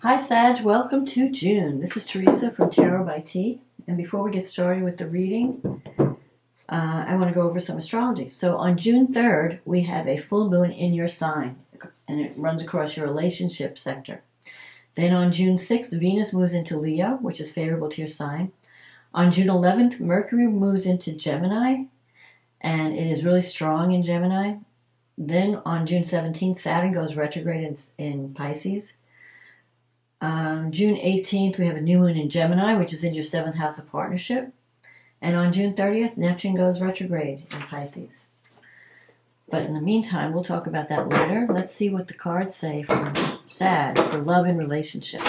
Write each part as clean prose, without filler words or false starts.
Hi Sag, welcome to June. This is Teresa from Tarot by T. And before we get started with the reading, I want to go over some astrology. So on June 3rd, we have a full moon in your sign, and it runs across your relationship sector. Then on June 6th, Venus moves into Leo, which is favorable to your sign. On June 11th, Mercury moves into Gemini, and it is really strong in Gemini. Then on June 17th, Saturn goes retrograde in Pisces. June 18th, we have a new moon in Gemini, which is in your 7th house of partnership. And on June 30th, Neptune goes retrograde in Pisces. But in the meantime, we'll talk about that later. Let's see what the cards say for Sag, for love and relationships.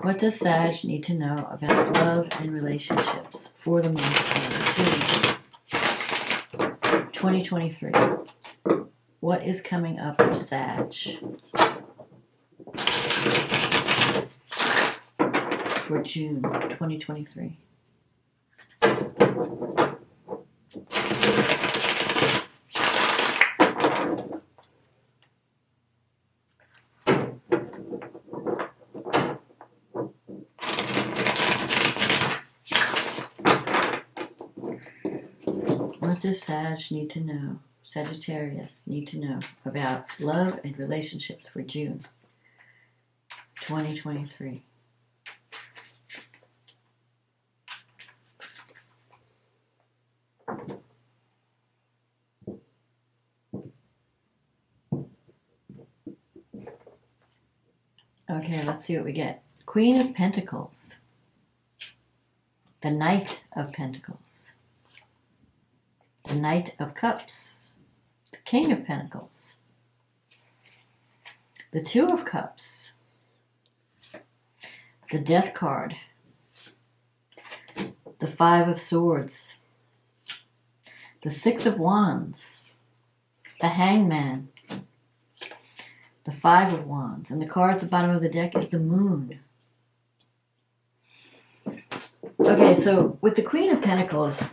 What does Sag need to know about love and relationships for the month of June 2023? What is coming up for Sag for June 2023? What does Sag need to know? Sagittarius need to know about love and relationships for June 2023. Okay, let's see what we get. Queen of Pentacles. The Knight of Pentacles. The Knight of Cups. The King of Pentacles. The Two of Cups. The Death card. The Five of Swords. The Six of Wands. The Hangman. The Five of Wands. And the card at the bottom of the deck is the Moon. Okay, so with the Queen of Pentacles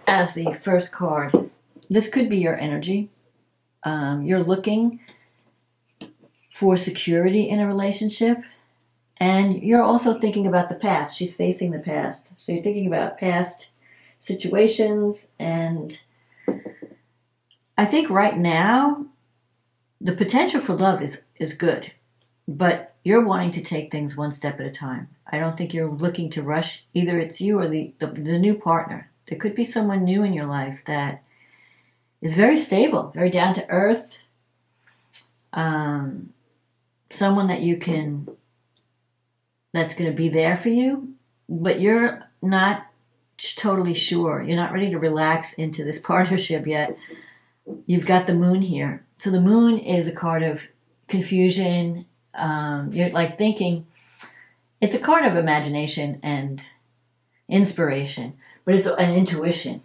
as the first card, this could be your energy. You're looking for security in a relationship, and you're also thinking about the past. She's facing the past. So you're thinking about past situations, and I think right now the potential for love is good, but you're wanting to take things one step at a time. I don't think you're looking to rush. Either it's you or the new partner. There could be someone new in your life that is very stable, very down to earth. Someone that that's going to be there for you, but you're not totally sure. You're not ready to relax into this partnership yet. You've got the Moon here. So the Moon is a card of confusion. You're like thinking, it's a card of imagination and inspiration, but it's an intuition.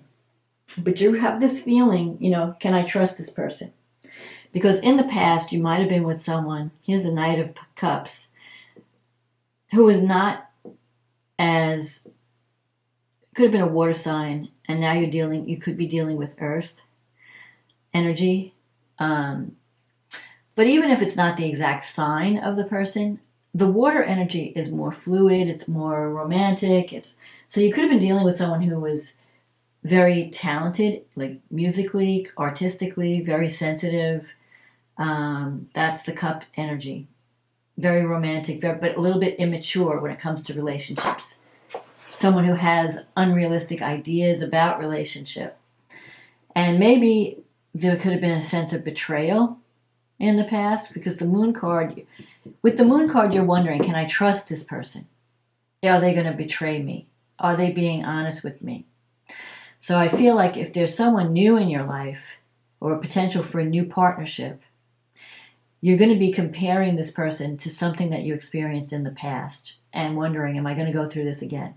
But you have this feeling, can I trust this person? Because in the past, you might have been with someone, here's the Knight of Cups, who was not as, could have been a water sign, and now you could be dealing with earth energy. But even if it's not the exact sign of the person, the water energy is more fluid, it's more romantic. So you could have been dealing with someone who was very talented, like musically, artistically, very sensitive. That's the cup energy. Very romantic, but a little bit immature when it comes to relationships. Someone who has unrealistic ideas about relationship. And maybe there could have been a sense of betrayal in the past, because with the Moon card, you're wondering, can I trust this person? Are they going to betray me? Are they being honest with me? So I feel like if there's someone new in your life, or a potential for a new partnership, you're going to be comparing this person to something that you experienced in the past and wondering, am I going to go through this again?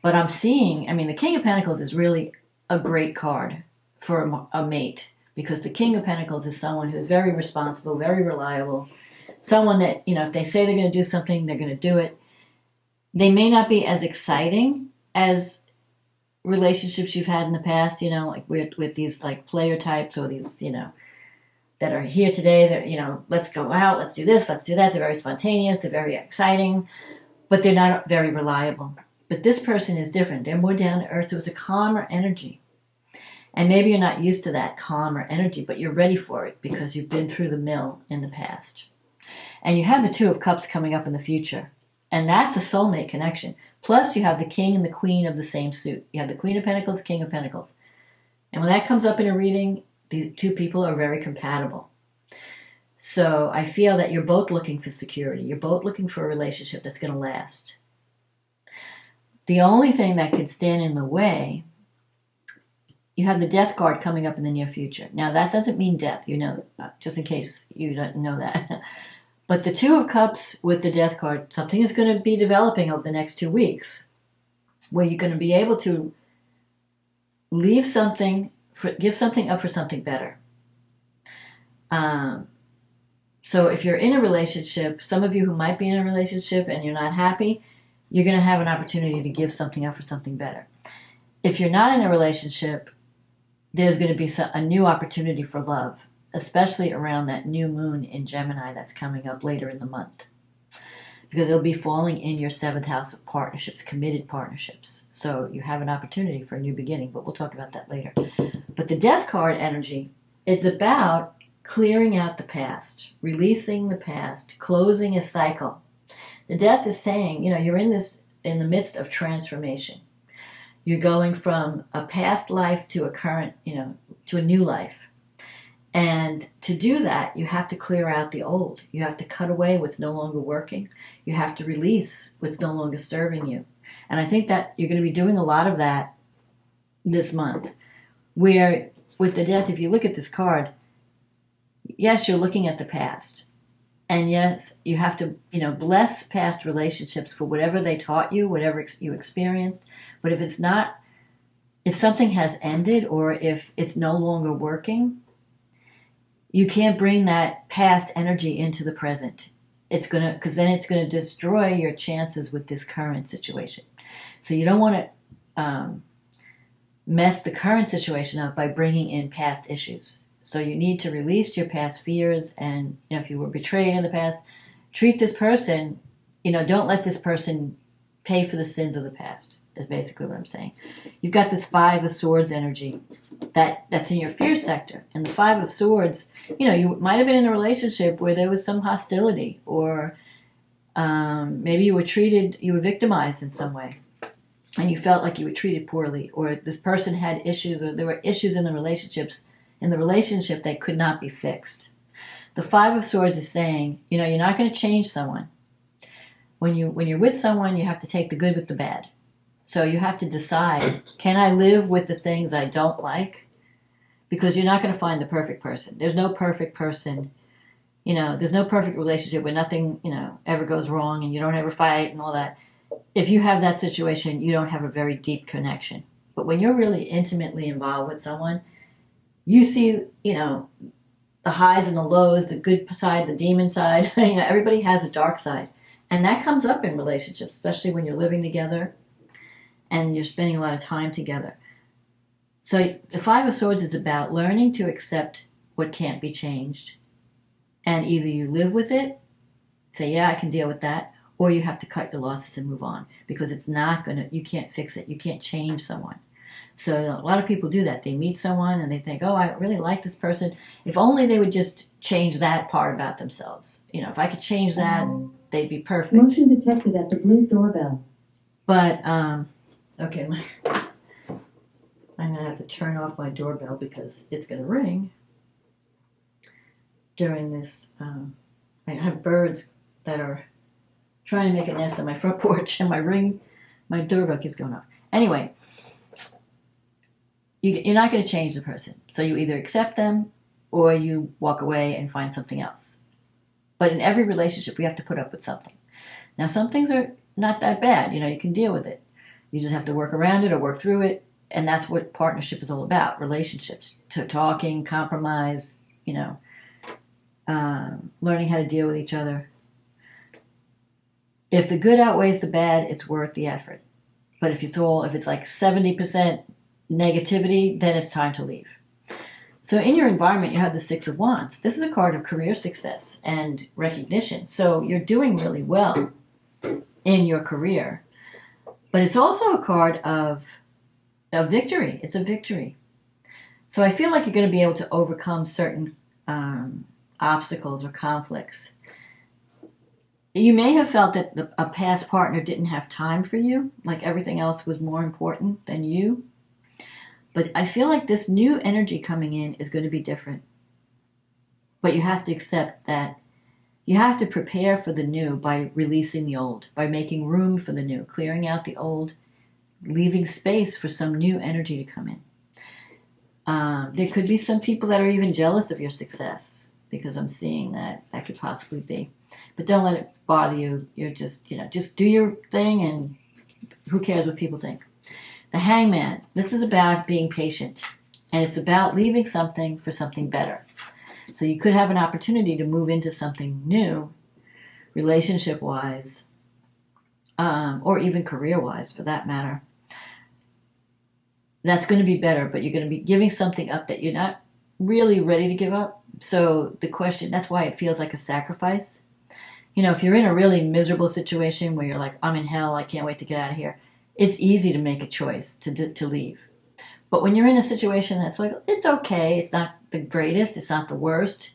But I'm seeing, the King of Pentacles is really a great card for a mate, because the King of Pentacles is someone who's very responsible, very reliable, someone that, if they say they're going to do something, they're going to do it. They may not be as exciting as relationships you've had in the past, like with these like player types, or these, that are here today. That, you know, let's go out, let's do this, let's do that. They're very spontaneous, they're very exciting, but they're not very reliable. But this person is different. They're more down to earth. So it's a calmer energy. And maybe you're not used to that calmer energy, but you're ready for it because you've been through the mill in the past. And you have the Two of Cups coming up in the future. And that's a soulmate connection. Plus you have the King and the Queen of the same suit. You have the Queen of Pentacles, King of Pentacles. And when that comes up in a reading, these two people are very compatible. So I feel that you're both looking for security. You're both looking for a relationship that's going to last. The only thing that could stand in the way, you have the Death card coming up in the near future. Now, that doesn't mean death, you know, just in case you don't know that. But the Two of Cups with the Death card, something is going to be developing over the next 2 weeks where you're going to be able to leave something, give something up for something better. So if you're in a relationship, some of you who might be in a relationship and you're not happy, you're going to have an opportunity to give something up for something better. If you're not in a relationship, there's going to be a new opportunity for love, especially around that new moon in Gemini that's coming up later in the month. Because it'll be falling in your 7th house of partnerships, committed partnerships. So you have an opportunity for a new beginning, but we'll talk about that later. But the Death card energy, it's about clearing out the past, releasing the past, closing a cycle. The Death is saying, you know, you're in the midst of transformation. You're going from a past life to a current, you know, to a new life. And to do that, you have to clear out the old. You have to cut away what's no longer working. You have to release what's no longer serving you. And I think that you're going to be doing a lot of that this month. Where with the Death, if you look at this card, yes, you're looking at the past. And yes, you have to, you know, bless past relationships for whatever they taught you, whatever you experienced. But if it's not, if something has ended or if it's no longer working, you can't bring that past energy into the present. It's going to, because then it's going to destroy your chances with this current situation. So you don't want to mess the current situation up by bringing in past issues. So you need to release your past fears, and you know, if you were betrayed in the past, treat this person, you know, don't let this person pay for the sins of the past, is basically what I'm saying. You've got this Five of Swords energy that's in your fear sector. And the Five of Swords, you know, you might have been in a relationship where there was some hostility, or maybe you were victimized in some way, and you felt like you were treated poorly, or this person had issues, or there were issues in the relationship that could not be fixed. The Five of Swords is saying, you know, you're not going to change someone. When you're with someone, you have to take the good with the bad. So you have to decide, can I live with the things I don't like? Because you're not going to find the perfect person. There's no perfect person. You know, there's no perfect relationship where nothing, you know, ever goes wrong and you don't ever fight and all that. If you have that situation, you don't have a very deep connection. But when you're really intimately involved with someone, you see, you know, the highs and the lows, the good side, the demon side. You know, everybody has a dark side. And that comes up in relationships, especially when you're living together and you're spending a lot of time together. So the Five of Swords is about learning to accept what can't be changed. And either you live with it, say, yeah, I can deal with that, or you have to cut your losses and move on. Because it's not going to, you can't fix it. You can't change someone. So a lot of people do that. They meet someone and they think, oh, I really like this person. If only they would just change that part about themselves. You know, if I could change that, they'd be perfect. Motion detected at the blue doorbell. But, okay, I'm going to have to turn off my doorbell because it's going to ring during this. I have birds that are trying to make a nest on my front porch, and my doorbell keeps going off. Anyway, you're not going to change the person. So you either accept them or you walk away and find something else. But in every relationship, we have to put up with something. Now, some things are not that bad. You know, you can deal with it. You just have to work around it or work through it. And that's what partnership is all about, relationships. Talking, compromise, you know, learning how to deal with each other. If the good outweighs the bad, it's worth the effort. But if it's like 70% negativity, then it's time to leave. So in your environment, you have the Six of Wands. This is a card of career success and recognition. So you're doing really well in your career. But it's also a card of victory. It's a victory. So I feel like you're going to be able to overcome certain obstacles or conflicts. You may have felt that a past partner didn't have time for you, like everything else was more important than you. But I feel like this new energy coming in is going to be different. But you have to accept that you have to prepare for the new by releasing the old, by making room for the new, clearing out the old, leaving space for some new energy to come in. There could be some people that are even jealous of your success, because I'm seeing that could possibly be. But don't let it bother you. You're just do your thing, and who cares what people think. The Hangman. This is about being patient, and it's about leaving something for something better. So you could have an opportunity to move into something new, relationship-wise, or even career-wise, for that matter. That's going to be better, but you're going to be giving something up that you're not really ready to give up. So the question, that's why it feels like a sacrifice. If you're in a really miserable situation where you're like, I'm in hell, I can't wait to get out of here, it's easy to make a choice to leave. But when you're in a situation that's like, it's okay, it's not the greatest, it's not the worst,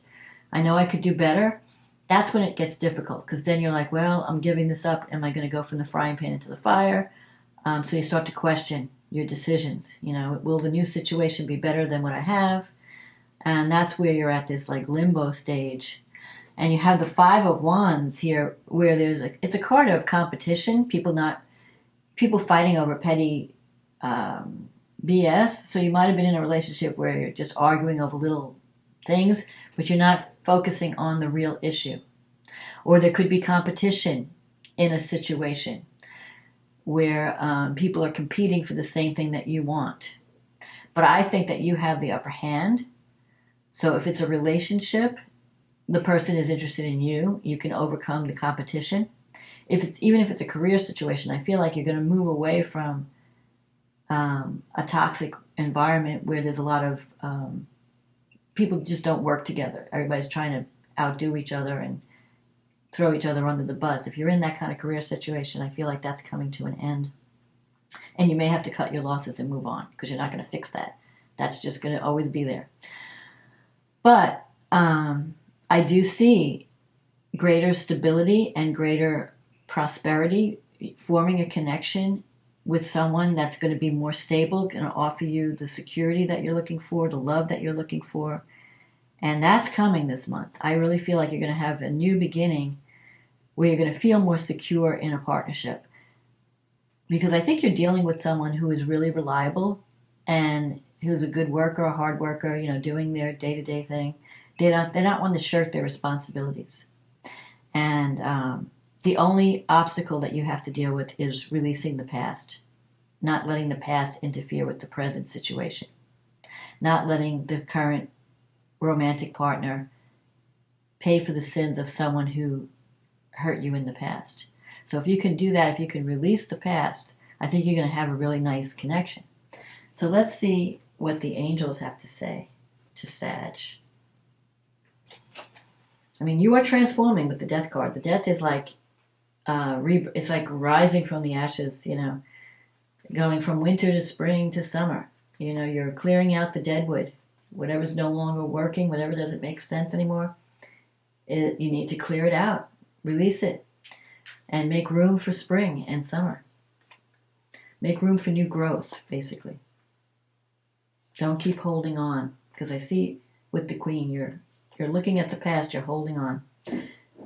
I know I could do better, that's when it gets difficult, because then you're like, well, I'm giving this up, am I going to go from the frying pan into the fire? So you start to question your decisions. Will the new situation be better than what I have? And that's where you're at this like limbo stage. And you have the Five of Wands here, where it's a card of competition, people fighting over petty BS. So you might have been in a relationship where you're just arguing over little things, but you're not focusing on the real issue. Or there could be competition in a situation where people are competing for the same thing that you want. But I think that you have the upper hand. So if it's a relationship, the person is interested in you, you can overcome the competition. Even if it's a career situation, I feel like you're going to move away from a toxic environment where there's a lot of people just don't work together. Everybody's trying to outdo each other and throw each other under the bus. If you're in that kind of career situation, I feel like that's coming to an end. And you may have to cut your losses and move on, because you're not going to fix that. That's just going to always be there. But I do see greater stability and greater prosperity, forming a connection with someone that's going to be more stable, going to offer you the security that you're looking for, the love that you're looking for. And that's coming this month. I really feel like you're going to have a new beginning where you're going to feel more secure in a partnership. Because I think you're dealing with someone who is really reliable and who's a good worker, a hard worker, doing their day-to-day thing. They're not one to shirk their responsibilities. And the only obstacle that you have to deal with is releasing the past, not letting the past interfere with the present situation, not letting the current romantic partner pay for the sins of someone who hurt you in the past. So if you can do that, if you can release the past, I think you're going to have a really nice connection. So let's see what the angels have to say to Sag. I mean, you are transforming with the Death card. The Death is like, it's like rising from the ashes, going from winter to spring to summer. You're clearing out the dead wood. Whatever's no longer working, whatever doesn't make sense anymore, you need to clear it out, release it, and make room for spring and summer. Make room for new growth, basically. Don't keep holding on, because I see with the Queen, you're looking at the past, you're holding on.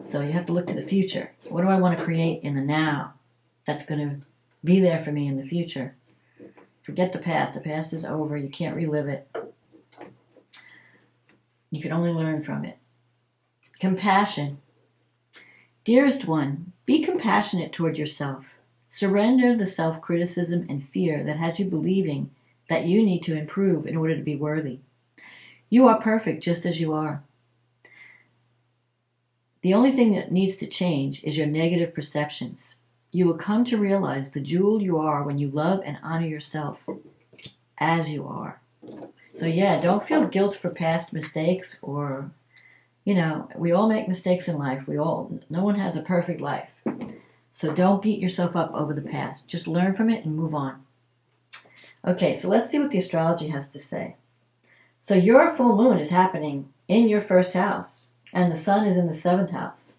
So you have to look to the future. What do I want to create in the now that's going to be there for me in the future? Forget the past. The past is over. You can't relive it. You can only learn from it. Compassion. Dearest one, be compassionate toward yourself. Surrender the self-criticism and fear that has you believing that you need to improve in order to be worthy. You are perfect just as you are. The only thing that needs to change is your negative perceptions. You will come to realize the jewel you are when you love and honor yourself as you are. So yeah, don't feel guilt for past mistakes or, we all make mistakes in life. No one has a perfect life. So don't beat yourself up over the past. Just learn from it and move on. Okay, so let's see what the astrology has to say. So your full moon is happening in your first house, and the sun is in the seventh house.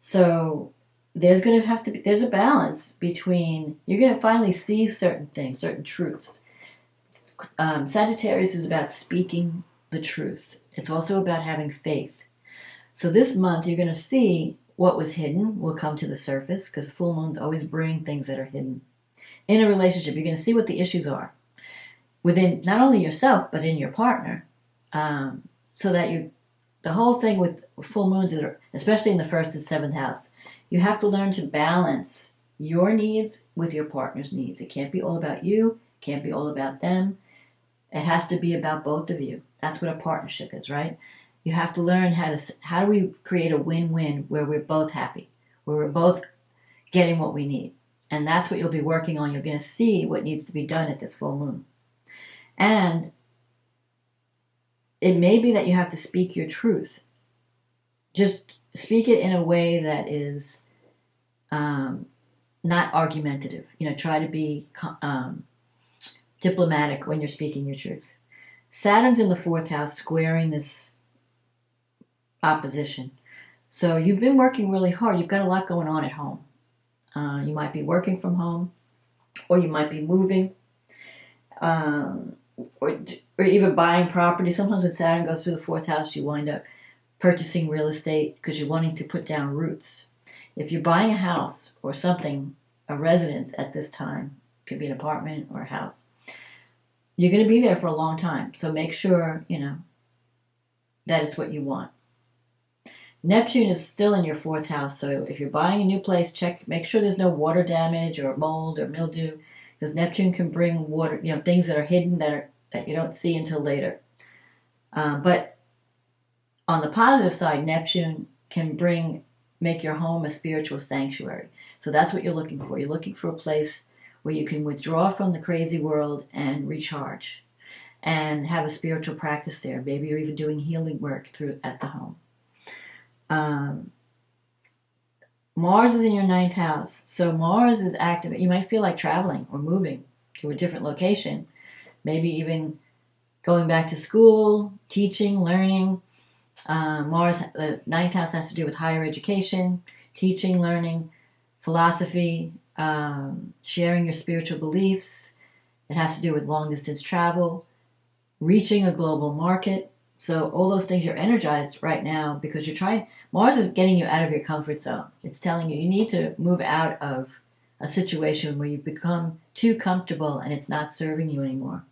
So there's a balance between, you're going to finally see certain things, certain truths. Sagittarius is about speaking the truth. It's also about having faith. So this month you're going to see what was hidden will come to the surface, because full moons always bring things that are hidden. In a relationship, you're going to see what the issues are within not only yourself, but in your partner. So that the whole thing with full moons, especially in the first and seventh house, you have to learn to balance your needs with your partner's needs. It can't be all about you. It can't be all about them. It has to be about both of you. That's what a partnership is, right? You have to learn how do we create a win-win where we're both happy, where we're both getting what we need. And that's what you'll be working on. You're going to see what needs to be done at this full moon. And it may be that you have to speak your truth. Just speak it in a way that is not argumentative. Try to be diplomatic when you're speaking your truth. Saturn's in the fourth house, squaring this opposition. So you've been working really hard. You've got a lot going on at home. You might be working from home, or you might be moving, or even buying property. Sometimes when Saturn goes through the fourth house, you wind up purchasing real estate because you're wanting to put down roots. If you're buying a house or something, a residence at this time, it could be an apartment or a house, you're going to be there for a long time. So make sure, that it's what you want. Neptune is still in your fourth house, so if you're buying a new place, make sure there's no water damage or mold or mildew, because Neptune can bring water, things that are hidden that you don't see until later. But on the positive side, Neptune can make your home a spiritual sanctuary. So that's what you're looking for. You're looking for a place where you can withdraw from the crazy world and recharge, and have a spiritual practice there. Maybe you're even doing healing work at the home. Mars is in your ninth house, so Mars is active. You might feel like traveling or moving to a different location, maybe even going back to school, teaching, learning. Mars, the ninth house, has to do with higher education, teaching, learning, philosophy, sharing your spiritual beliefs. It has to do with long distance travel, reaching a global market. So all those things, you're energized right now because you're trying. Mars is getting you out of your comfort zone. It's telling you need to move out of a situation where you become too comfortable and it's not serving you anymore.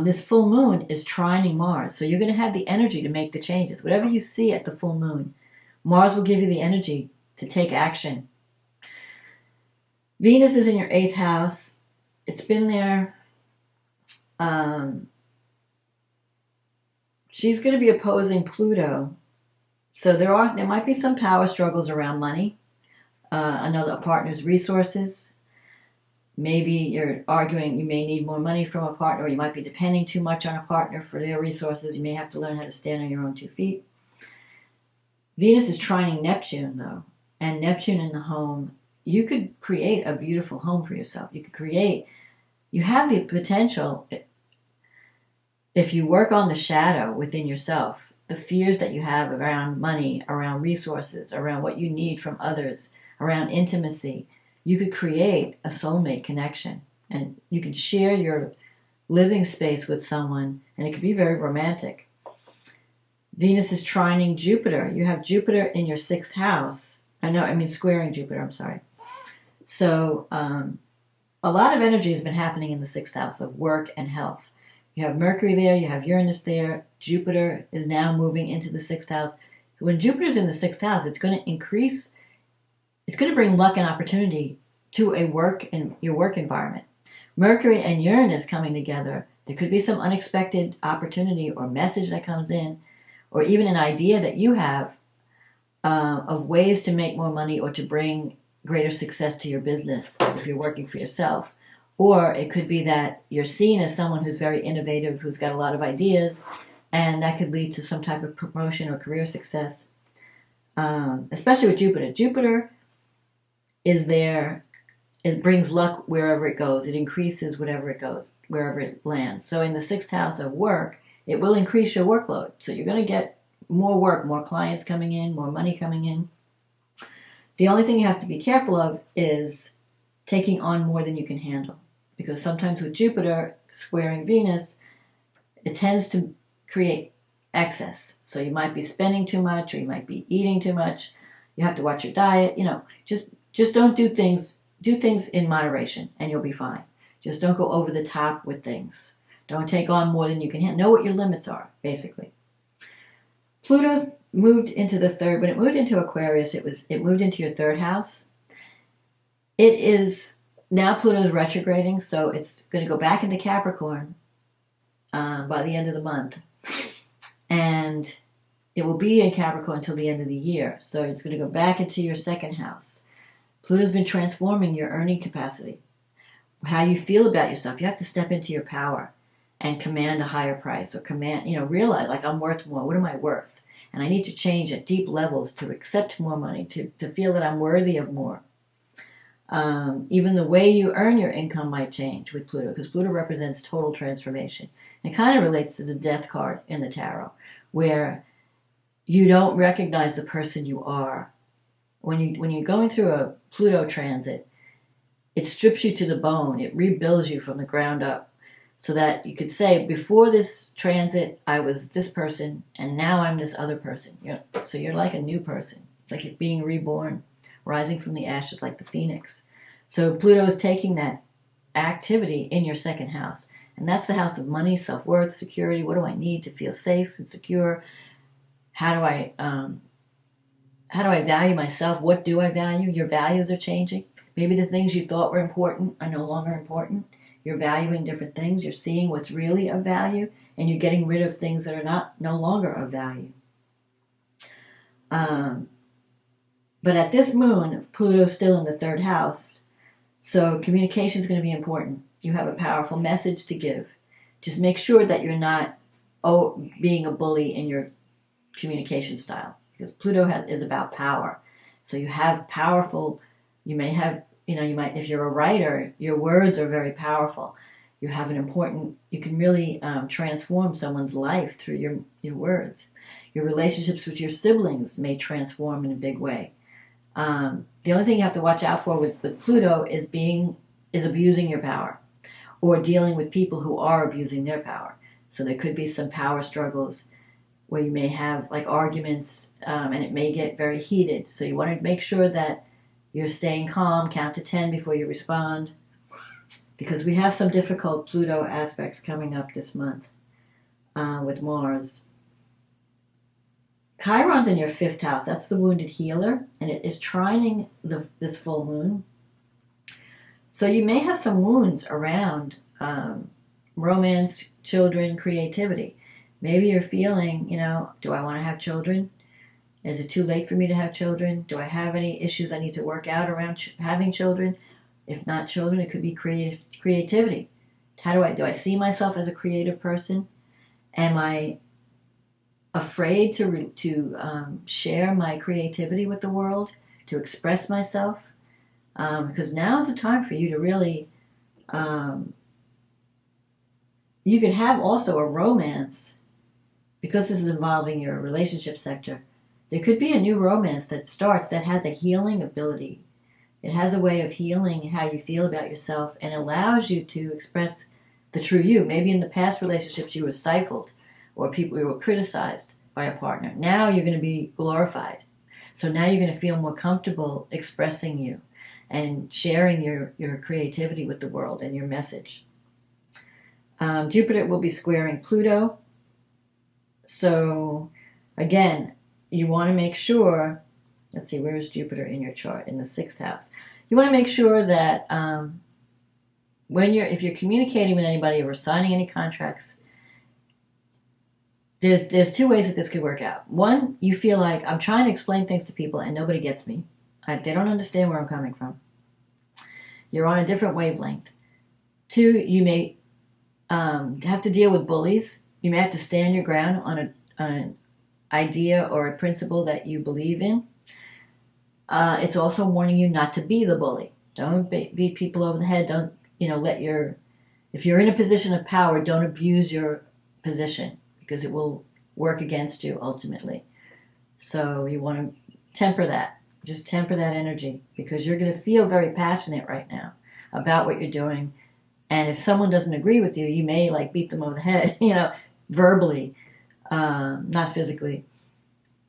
This full moon is trining Mars, so you're going to have the energy to make the changes. Whatever you see at the full moon, Mars will give you the energy to take action. Venus is in your eighth house. It's been there. She's going to be opposing Pluto. So there might be some power struggles around money, a partner's resources. Maybe you're arguing you may need more money from a partner, or you might be depending too much on a partner for their resources. You may have to learn how to stand on your own 2 feet. Venus is trining Neptune, though, and Neptune in the home. You could create a beautiful home for yourself. You have the potential, if you work on the shadow within yourself, the fears that you have around money, around resources, around what you need from others, around intimacy, you could create a soulmate connection, and you can share your living space with someone, and it could be very romantic. Venus is trining Jupiter. You have Jupiter in your sixth house. Squaring Jupiter, I'm sorry. So a lot of energy has been happening in the sixth house of work and health. You have Mercury there, you have Uranus there. Jupiter is now moving into the sixth house. When Jupiter's in the sixth house, it's going to bring luck and opportunity to your work environment. Mercury and Uranus coming together, there could be some unexpected opportunity or message that comes in, or even an idea that you have of ways to make more money or to bring greater success to your business if you're working for yourself. Or it could be that you're seen as someone who's very innovative, who's got a lot of ideas, and that could lead to some type of promotion or career success. Especially with Jupiter. Jupiter is there, it brings luck wherever it goes. It increases whatever it goes, wherever it lands. So in the 6th house of work, it will increase your workload. So you're going to get more work, more clients coming in, more money coming in. The only thing you have to be careful of is taking on more than you can handle. Because sometimes with Jupiter squaring Venus, it tends to create excess. So you might be spending too much, or you might be eating too much. You have to watch your diet. Just don't do things. Do things in moderation, and you'll be fine. Just don't go over the top with things. Don't take on more than you can handle. Know what your limits are, basically. Pluto's moved into the 3rd. When it moved into Aquarius, it moved into your 3rd house. It is now Pluto's retrograding, so it's going to go back into Capricorn by the end of the month. And it will be in Capricorn until the end of the year. So it's going to go back into your 2nd house. Pluto's been transforming your earning capacity. How you feel about yourself. You have to step into your power and command a higher price, or realize, like, I'm worth more. What am I worth? And I need to change at deep levels to accept more money, to feel that I'm worthy of more. Even the way you earn your income might change with Pluto, because Pluto represents total transformation. It kind of relates to the Death card in the tarot, where you don't recognize the person you are. When you're going through a Pluto transit, it strips you to the bone. It rebuilds you from the ground up, so that you could say, before this transit, I was this person, and now I'm this other person. So you're like a new person. It's like being reborn, rising from the ashes like the phoenix. So Pluto is taking that activity in your 2nd house, and that's the house of money, self-worth, security. What do I need to feel safe and secure? How do I value myself? What do I value? Your values are changing. Maybe the things you thought were important are no longer important. You're valuing different things. You're seeing what's really of value, and you're getting rid of things that are no longer of value. But at this moon, Pluto's still in the 3rd house, so communication is going to be important. You have a powerful message to give. Just make sure that you're not being a bully in your communication style, because Pluto is about power. So you have powerful, you might, if you're a writer, your words are very powerful. You have you can really transform someone's life through your words. Your relationships with your siblings may transform in a big way. The only thing you have to watch out for with Pluto is abusing your power, or dealing with people who are abusing their power. So there could be some power struggles where you may have like arguments, and it may get very heated. So you want to make sure that you're staying calm, count to 10 before you respond, because we have some difficult Pluto aspects coming up this month with Mars. Chiron's in your 5th house. That's the wounded healer, and it is trining this full moon. So you may have some wounds around romance, children, creativity. Maybe you're feeling, do I want to have children? Is it too late for me to have children? Do I have any issues I need to work out around having children? If not children, it could be creativity. Do I see myself as a creative person? Am I afraid to share my creativity with the world, to express myself? Because now is the time for you to really, you could have also a romance, because this is involving your relationship sector. There could be a new romance that starts that has a healing ability. It has a way of healing how you feel about yourself, and allows you to express the true you. Maybe in the past relationships you were stifled, or you were criticized by a partner. Now you're going to be glorified. So now you're going to feel more comfortable expressing you and sharing your creativity with the world and your message. Jupiter will be squaring Pluto. So again, you want to make sure, let's see, where is Jupiter in your chart? In the 6th house. You want to make sure that if you're communicating with anybody or signing any contracts, there's 2 ways that this could work out. One, you feel like I'm trying to explain things to people and nobody gets me. They don't understand where I'm coming from. You're on a different wavelength. Two, you may have to deal with bullies. You may have to stand your ground on an idea or a principle that you believe in. It's also warning you not to be the bully. Don't beat people over the head. Don't, if you're in a position of power, don't abuse your position because it will work against you ultimately. So you want to temper that. Just temper that energy because you're going to feel very passionate right now about what you're doing. And if someone doesn't agree with you, you may beat them over the head, verbally, not physically.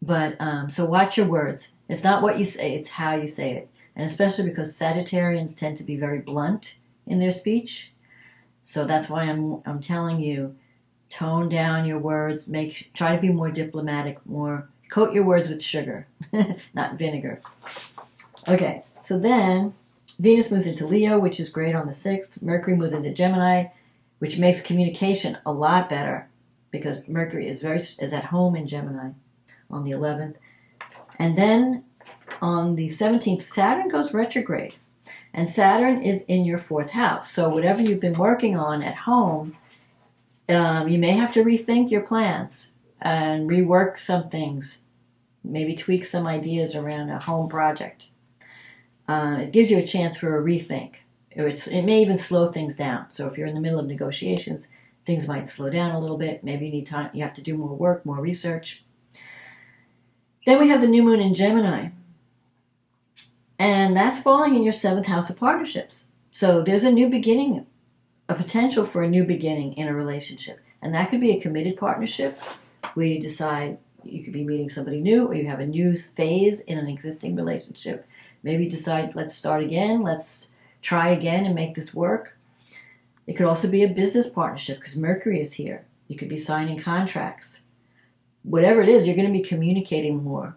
But so watch your words. It's not what you say, it's how you say it. And especially because Sagittarians tend to be very blunt in their speech. So that's why I'm telling you, tone down your words, try to be more diplomatic, coat your words with sugar, not vinegar. Okay, so then Venus moves into Leo, which is great on the 6th. Mercury moves into Gemini, which makes communication a lot better because Mercury is at home in Gemini on the 11th. And then on the 17th, Saturn goes retrograde. And Saturn is in your 4th house. So whatever you've been working on at home, you may have to rethink your plans and rework some things. Maybe tweak some ideas around a home project. It gives you a chance for a rethink. It may even slow things down. So if you're in the middle of negotiations, things might slow down a little bit. Maybe you need time. You have to do more work, more research. Then we have the new moon in Gemini. And that's falling in your 7th house of partnerships. So there's a new beginning, a potential for a new beginning in a relationship. And that could be a committed partnership where you decide you could be meeting somebody new or you have a new phase in an existing relationship. Maybe you decide, let's start again, let's try again and make this work. It could also be a business partnership because Mercury is here. You could be signing contracts. Whatever it is, you're going to be communicating more.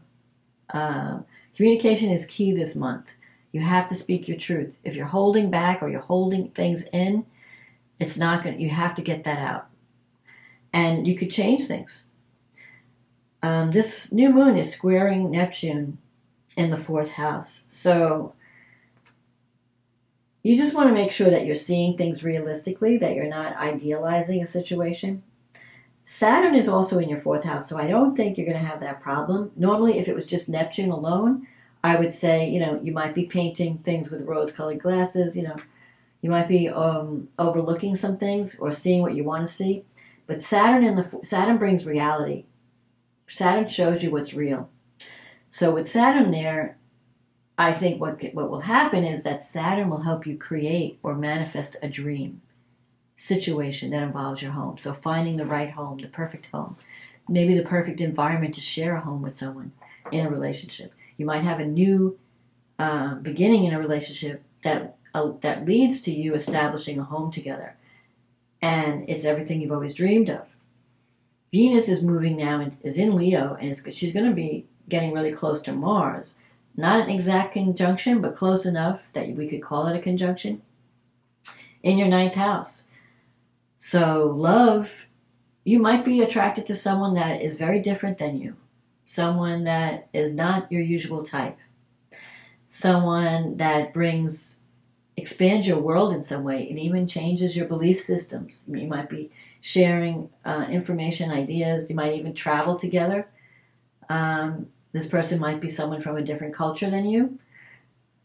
Communication is key this month. You have to speak your truth. If you're holding back or you're holding things in, it's not going. You have to get that out. And you could change things. This new moon is squaring Neptune in the 4th house. So you just want to make sure that you're seeing things realistically, that you're not idealizing a situation. Saturn is also in your 4th house, so I don't think you're going to have that problem. Normally, if it was just Neptune alone, I would say, you might be painting things with rose-colored glasses, you might be overlooking some things or seeing what you want to see. But Saturn brings reality. Saturn shows you what's real. So with Saturn there, I think what will happen is that Saturn will help you create or manifest a dream situation that involves your home. So finding the right home, the perfect home, maybe the perfect environment to share a home with someone in a relationship. You might have a new beginning in a relationship that leads to you establishing a home together. And it's everything you've always dreamed of. Venus is moving now and is in Leo, and she's going to be getting really close to Mars. Not an exact conjunction, but close enough that we could call it a conjunction in your 9th house. So love, you might be attracted to someone that is very different than you. Someone that is not your usual type. Someone that expands your world in some way and even changes your belief systems. You might be sharing information, ideas. You might even travel together. This person might be someone from a different culture than you.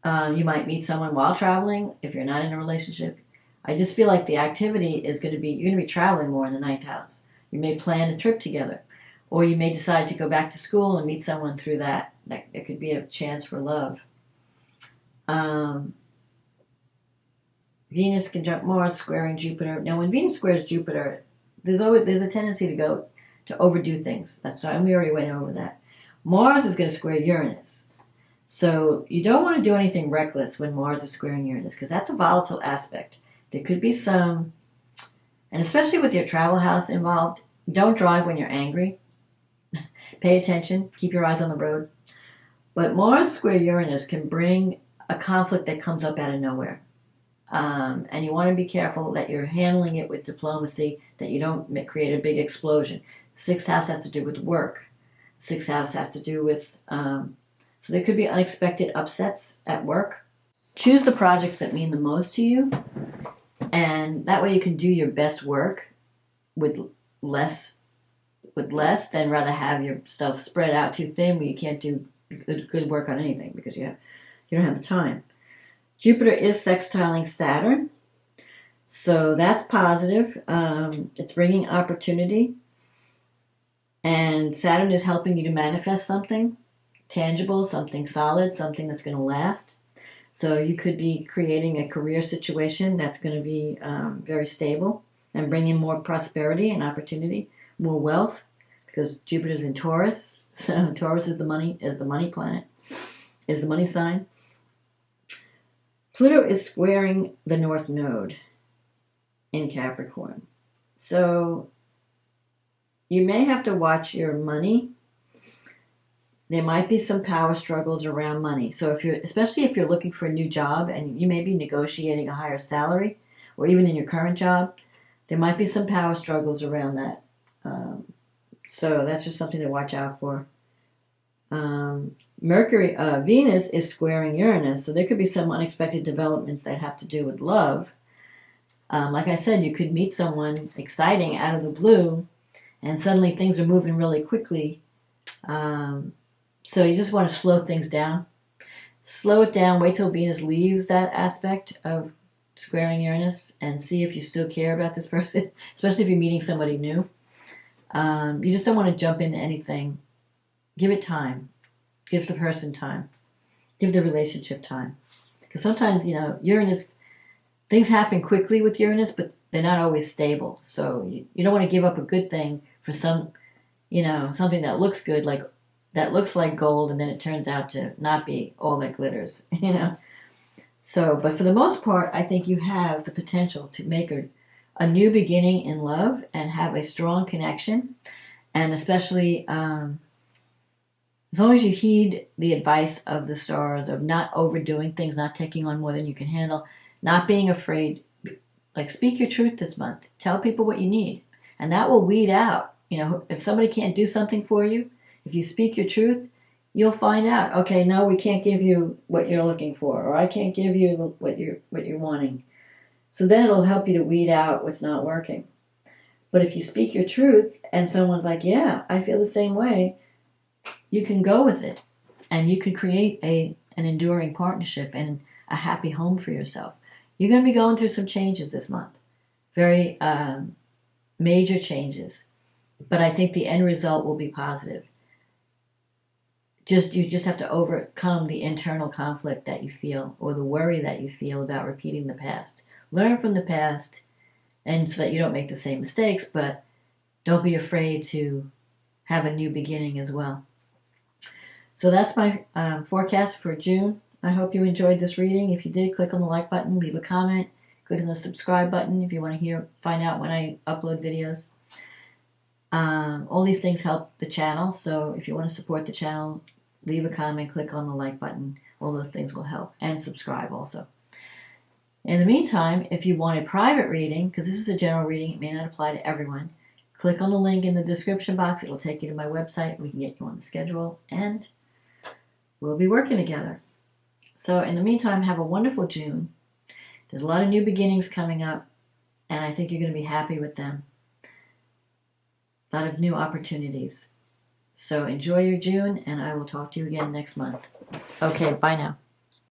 You might meet someone while traveling if you're not in a relationship. I just feel like the activity is you're going to be traveling more in the 9th house. You may plan a trip together. Or you may decide to go back to school and meet someone through that. It could be a chance for love. Venus conjunct Mars squaring Jupiter. Now, when Venus squares Jupiter, there's a tendency to overdo things. And we already went over that. Mars is going to square Uranus. So you don't want to do anything reckless when Mars is squaring Uranus because that's a volatile aspect. There could be some, and especially with your travel house involved, don't drive when you're angry. Pay attention. Keep your eyes on the road. But Mars square Uranus can bring a conflict that comes up out of nowhere. And you want to be careful that you're handling it with diplomacy, that you don't create a big explosion. 6th house has to do with work. 6th house has to do with, so there could be unexpected upsets at work. Choose the projects that mean the most to you And that way you can do your best work with less than rather have your stuff spread out too thin where you can't do good work on anything because you don't have the time. Jupiter is sextiling Saturn, so that's positive. It's bringing opportunity, and Saturn is helping you to manifest something tangible, something solid, something that's going to last. So you could be creating a career situation that's going to be very stable and bring in more prosperity and opportunity, more wealth, because Jupiter's in Taurus. So Taurus is the money planet, is the money sign. Pluto is squaring the North Node in Capricorn. So you may have to watch your money. There might be some power struggles around money. So especially if you're looking for a new job and you may be negotiating a higher salary, or even in your current job, there might be some power struggles around that. So that's just something to watch out for. Venus is squaring Uranus, so there could be some unexpected developments that have to do with love. Like I said, you could meet someone exciting out of the blue, and suddenly things are moving really quickly. So you just want to slow things down. Slow it down, wait till Venus leaves that aspect of squaring Uranus and see if you still care about this person, especially if you're meeting somebody new. You just don't want to jump into anything. Give it time. Give the person time. Give the relationship time. Because sometimes, Uranus, things happen quickly with Uranus, but they're not always stable. So you don't want to give up a good thing for something that looks good, that looks like gold, and then it turns out to not be all that glitters, So, but for the most part, I think you have the potential to make a new beginning in love and have a strong connection. And especially, as long as you heed the advice of the stars of not overdoing things, not taking on more than you can handle, not being afraid, speak your truth this month. Tell people what you need. And that will weed out, if somebody can't do something for you, if you speak your truth, you'll find out, okay, no, we can't give you what you're looking for, or I can't give you what you're wanting. So then it'll help you to weed out what's not working. But if you speak your truth and someone's like, yeah, I feel the same way, you can go with it. And you can create an enduring partnership and a happy home for yourself. You're going to be going through some changes this month. Very major changes. But I think the end result will be positive. You just have to overcome the internal conflict that you feel or the worry that you feel about repeating the past. Learn from the past, and so that you don't make the same mistakes, but don't be afraid to have a new beginning as well. So that's my forecast for June. I hope you enjoyed this reading. If you did, click on the like button, leave a comment, click on the subscribe button if you want to find out when I upload videos. All these things help the channel, so if you want to support the channel, leave a comment, click on the like button. All those things will help. And subscribe also. In the meantime, if you want a private reading, because this is a general reading, it may not apply to everyone, click on the link in the description box. It will take you to my website. We can get you on the schedule, and we'll be working together. So in the meantime, have a wonderful June. There's a lot of new beginnings coming up, and I think you're going to be happy with them. A lot of new opportunities. So enjoy your June, and I will talk to you again next month. Okay, bye now.